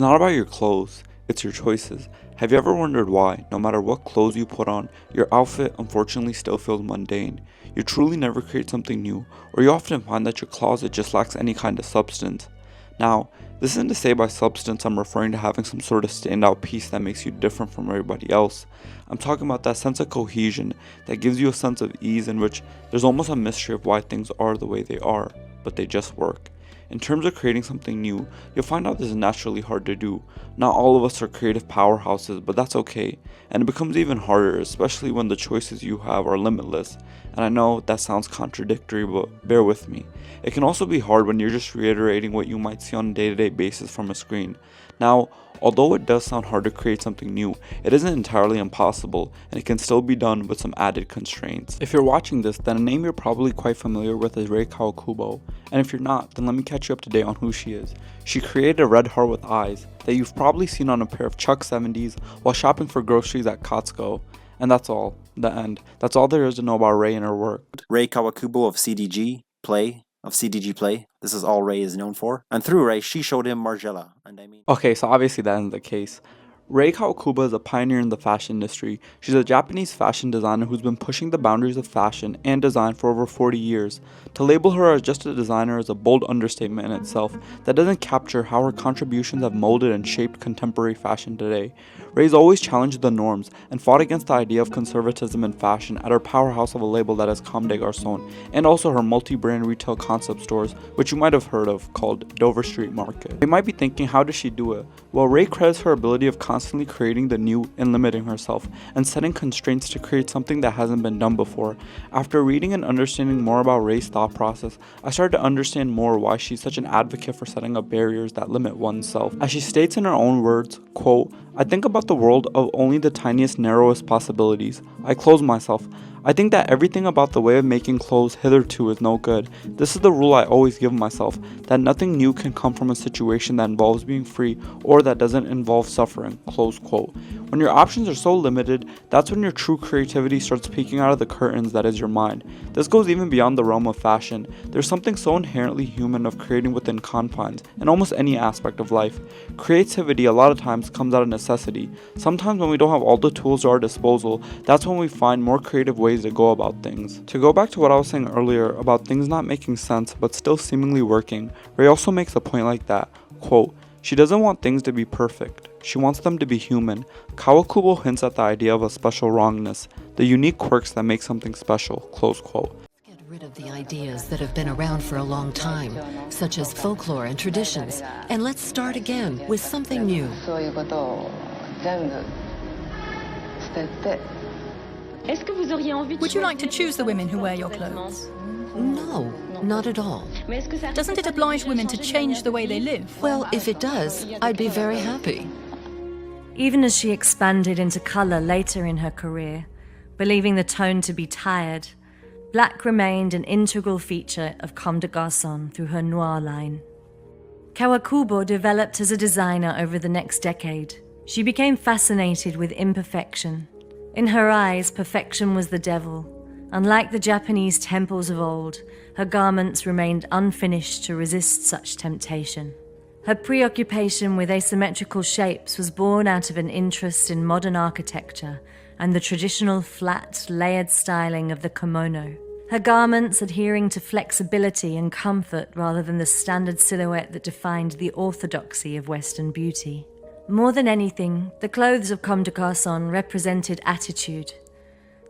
not about your clothes, it's your choices. Have you ever wondered why, no matter what clothes you put on, your outfit unfortunately still feels mundane? You truly never create something new, or you often find that your closet just lacks any kind of substance. Now, this isn't to say by substance I'm referring to having some sort of standout piece that makes you different from everybody else. I'm talking about that sense of cohesion that gives you a sense of ease in which there's almost a mystery of why things are the way they are, but they just work. In terms of creating something new, you'll find out this is naturally hard to do. Not all of us are creative powerhouses, but that's okay. And it becomes even harder, especially when the choices you have are limitless. And I know that sounds contradictory, but bear with me. It can also be hard when you're just reiterating what you might see on a day-to-day basis from a screen. Now, although it does sound hard to create something new, it isn't entirely impossible, and it can still be done with some added constraints. If you're watching this, then a name you're probably quite familiar with is Rei Kawakubo, and if you're not, then let me catch you up to date on who she is. She created a red heart with eyes that you've probably seen on a pair of Chuck 70s while shopping for groceries at Costco. And that's all. The end. That's all there is to know about Rei and her work. Rei Kawakubo of CDG Play. This is all Rei is known for. And through Rei, she showed him Margiela. Okay, so obviously that isn't the case. Rei Kawakubo is a pioneer in the fashion industry. She's a Japanese fashion designer who's been pushing the boundaries of fashion and design for over 40 years. To label her as just a designer is a bold understatement in itself that doesn't capture how her contributions have molded and shaped contemporary fashion today. Rei's always challenged the norms and fought against the idea of conservatism in fashion at her powerhouse of a label that is Comme des Garçons, and also her multi-brand retail concept stores, which you might have heard of, called Dover Street Market. You might be thinking, how does she do it? Well, Rei credits her ability of constantly creating the new and limiting herself, and setting constraints to create something that hasn't been done before. After reading and understanding more about Rei's thought process, I started to understand more why she's such an advocate for setting up barriers that limit oneself. As she states in her own words, quote, "I think about the world of only the tiniest, narrowest possibilities. I close myself. I think that everything about the way of making clothes hitherto is no good. This is the rule I always give myself, that nothing new can come from a situation that involves being free or that doesn't involve suffering," close quote. When your options are so limited, that's when your true creativity starts peeking out of the curtains that is your mind. This goes even beyond the realm of fashion. There's something so inherently human of creating within confines in almost any aspect of life. Creativity a lot of times comes out of necessity. Sometimes when we don't have all the tools at our disposal, that's when we find more creative ways to go about things. To go back to what I was saying earlier about things not making sense but still seemingly working, Rei also makes a point like that, quote, "She doesn't want things to be perfect. She wants them to be human." Kawakubo hints at the idea of a special wrongness, the unique quirks that make something special, close quote. Get rid of the ideas that have been around for a long time, such as folklore and traditions, and let's start again with something new. Would you like to choose the women who wear your clothes? No, not at all. Doesn't it oblige women to change the way they live? Well, if it does, I'd be very happy. Even as she expanded into color later in her career, believing the tone to be tired, black remained an integral feature of Comme des Garçons through her noir line. Kawakubo developed as a designer over the next decade. She became fascinated with imperfection. In her eyes, perfection was the devil. Unlike the Japanese temples of old, her garments remained unfinished to resist such temptation. Her preoccupation with asymmetrical shapes was born out of an interest in modern architecture and the traditional flat, layered styling of the kimono. Her garments adhering to flexibility and comfort rather than the standard silhouette that defined the orthodoxy of Western beauty. More than anything, the clothes of Comme des Garçons represented attitude,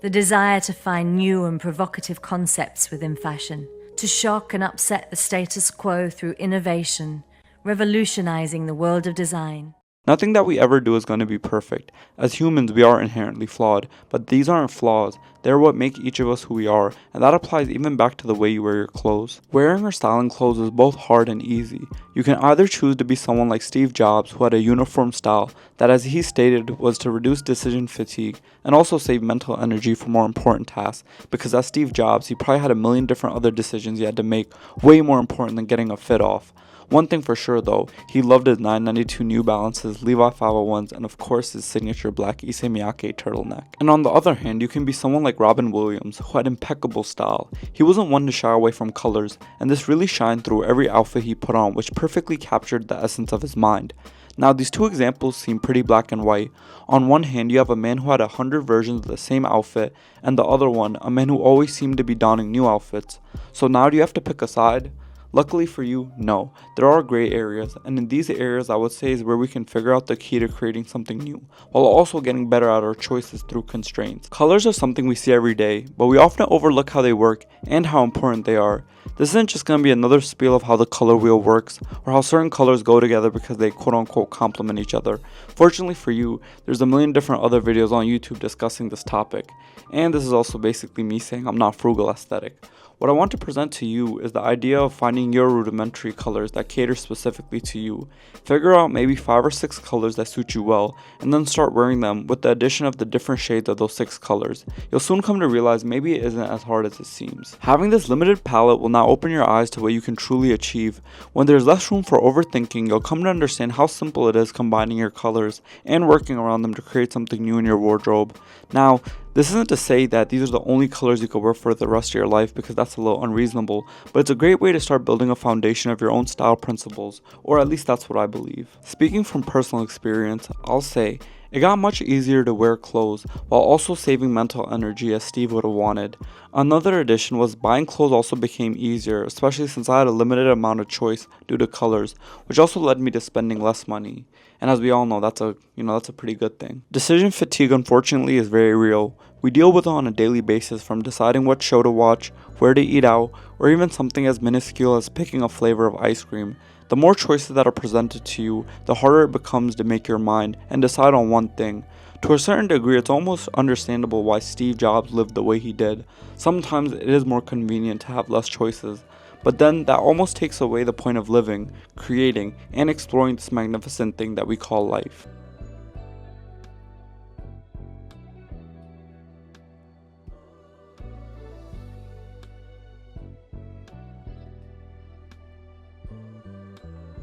the desire to find new and provocative concepts within fashion, to shock and upset the status quo through innovation, revolutionizing the world of design. Nothing that we ever do is going to be perfect. As humans, we are inherently flawed, but these aren't flaws. They're what make each of us who we are, and that applies even back to the way you wear your clothes. Wearing or styling clothes is both hard and easy. You can either choose to be someone like Steve Jobs, who had a uniform style that, as he stated, was to reduce decision fatigue and also save mental energy for more important tasks, because as Steve Jobs, he probably had a million different other decisions he had to make, way more important than getting a fit off. One thing for sure though, he loved his 992 New Balances, Levi 501s, and of course his signature black Issey Miyake turtleneck. And on the other hand, you can be someone like Robin Williams, who had impeccable style. He wasn't one to shy away from colors, and this really shined through every outfit he put on, which perfectly captured the essence of his mind. Now, these two examples seem pretty black and white. On one hand, you have a man who had 100 versions of the same outfit, and the other one, a man who always seemed to be donning new outfits. So now do you have to pick a side? Luckily for you, no. There are gray areas, and in these areas I would say is where we can figure out the key to creating something new, while also getting better at our choices through constraints. Colors are something we see every day, but we often overlook how they work and how important they are. This isn't just going to be another spiel of how the color wheel works, or how certain colors go together because they quote-unquote complement each other. Fortunately for you, there's a million different other videos on YouTube discussing this topic, and this is also basically me saying I'm not frugal aesthetic. What I want to present to you is the idea of finding your rudimentary colors that cater specifically to you. Figure out maybe 5 or 6 colors that suit you well, and then start wearing them with the addition of the different shades of those 6 colors. You'll soon come to realize maybe it isn't as hard as it seems. Having this limited palette will now open your eyes to what you can truly achieve. When there's less room for overthinking, you'll come to understand how simple it is combining your colors and working around them to create something new in your wardrobe. Now, this isn't to say that these are the only colors you could wear for the rest of your life, because that's a little unreasonable, but it's a great way to start building a foundation of your own style principles, or at least that's what I believe. Speaking from personal experience, I'll say, it got much easier to wear clothes while also saving mental energy, as Steve would have wanted. Another addition was buying clothes also became easier, especially since I had a limited amount of choice due to colors, which also led me to spending less money. And as we all know, that's a pretty good thing. Decision fatigue, unfortunately, is very real. We deal with it on a daily basis, from deciding what show to watch, where to eat out, or even something as minuscule as picking a flavor of ice cream. The more choices that are presented to you, the harder it becomes to make your mind and decide on one thing. To a certain degree, it's almost understandable why Steve Jobs lived the way he did. Sometimes it is more convenient to have less choices, but then that almost takes away the point of living, creating, and exploring this magnificent thing that we call life.